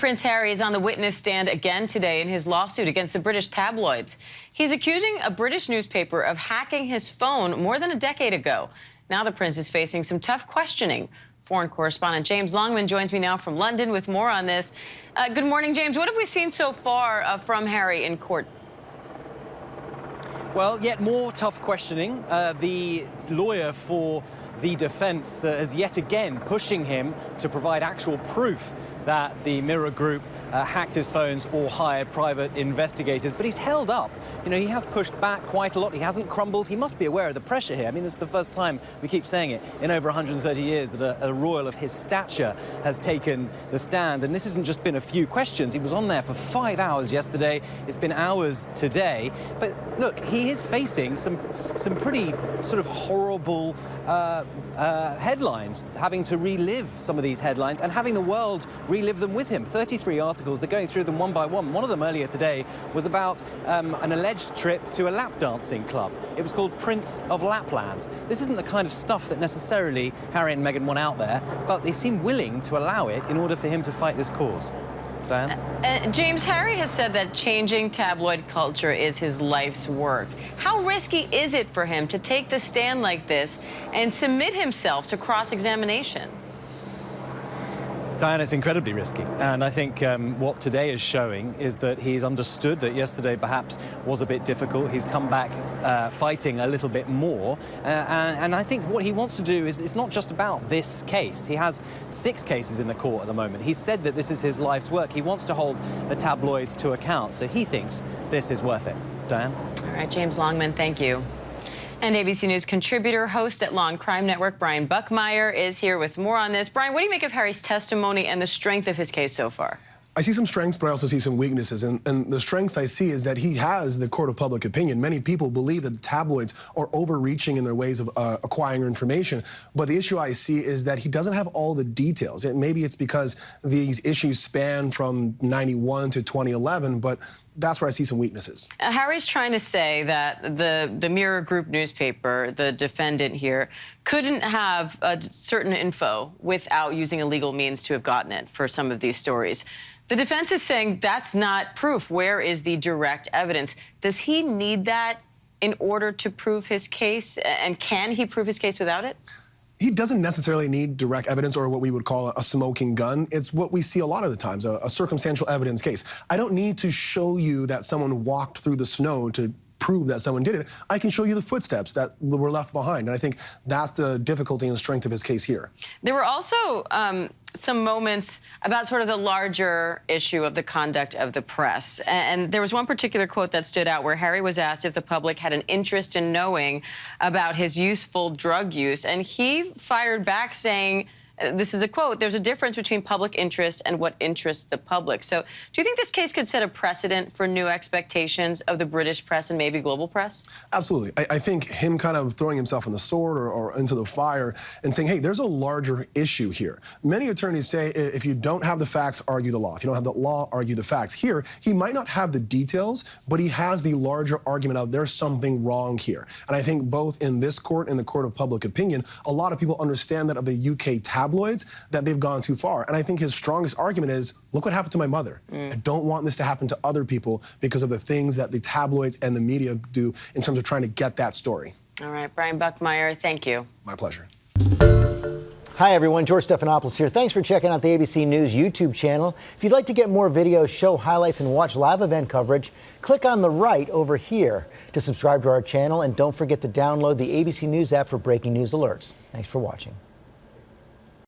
Prince Harry is on the witness stand again today in his lawsuit against the British tabloids. He's accusing a British newspaper of hacking his phone more than a decade ago. Now the prince is facing some tough questioning. Foreign correspondent James Longman joins me now from London with more on this. Good morning, James. What have we seen so far from Harry in court? Well, yet more tough questioning. The lawyer for the defense is yet again pushing him to provide actual proof that the Mirror Group hacked his phones or hired private investigators. But he's held up. You know, he has pushed back quite a lot. He hasn't crumbled. He must be aware of the pressure here. I mean, this is the first time, we keep saying it, in over 130 years that a royal of his stature has taken the stand. And this hasn't just been a few questions. He was on there for 5 hours yesterday. It's been hours today. But look, he is facing some pretty sort of horrible headlines, having to relive some of these headlines and having the world relive them with him. 33 articles, they're going through them one by one. One of them earlier today was about an alleged trip to a lap dancing club. It was called Prince of Lapland. This isn't the kind of stuff that necessarily Harry and Meghan want out there, but they seem willing to allow it in order for him to fight this cause. Diane? James, Harry has said that changing tabloid culture is his life's work. How risky is it for him to take the stand like this and submit himself to cross-examination? Diana, it's incredibly risky, and I think what today is showing is that he's understood that yesterday perhaps was a bit difficult. He's come back fighting a little bit more, and I think what he wants to do is, it's not just about this case. He has 6 cases in the court at the moment. He said that this is his life's work. He wants to hold the tabloids to account, so he thinks this is worth it. Diane? All right, James Longman, thank you. And ABC News contributor, host at Law and Crime Network, Brian Buckmeyer, is here with more on this. Brian, what do you make of Harry's testimony and the strength of his case so far? I see some strengths, but I also see some weaknesses. And the strengths I see is that he has the court of public opinion. Many people believe that the tabloids are overreaching in their ways of acquiring information. But the issue I see is that he doesn't have all the details. And maybe it's because these issues span from 91 to 2011, but that's where I see some weaknesses. Harry's trying to say that the Mirror Group newspaper, the defendant here, couldn't have certain info without using illegal means to have gotten it for some of these stories. The defense is saying that's not proof. Where is the direct evidence? Does he need that in order to prove his case? And can he prove his case without it? He doesn't necessarily need direct evidence or what we would call a smoking gun. It's what we see a lot of the times, a circumstantial evidence case. I don't need to show you that someone walked through the snow to prove that someone did it. I can show you the footsteps that were left behind. And I think that's the difficulty and the strength of his case here. There were also some moments about sort of the larger issue of the conduct of the press. And there was one particular quote that stood out where Harry was asked if the public had an interest in knowing about his youthful drug use. And he fired back saying, this is a quote, "There's a difference between public interest and what interests the public." So do you think this case could set a precedent for new expectations of the British press and maybe global press? Absolutely. I think him kind of throwing himself on the sword or into the fire and saying, hey, there's a larger issue here. Many attorneys say if you don't have the facts, argue the law. If you don't have the law, argue the facts. Here, he might not have the details, but he has the larger argument of there's something wrong here. And I think both in this court and the court of public opinion, a lot of people understand that of the UK tabloids, that they've gone too far. And I think his strongest argument is, look what happened to my mother. I don't want this to happen to other people because of the things that the tabloids and the media do in terms of trying to get that story. All right, Brian Buckmeyer, thank you. My pleasure. Hi, everyone. George Stephanopoulos here. Thanks for checking out the ABC News YouTube channel. If you'd like to get more videos, show highlights, and watch live event coverage, click on the right over here to subscribe to our channel. And don't forget to download the ABC News app for breaking news alerts. Thanks for watching.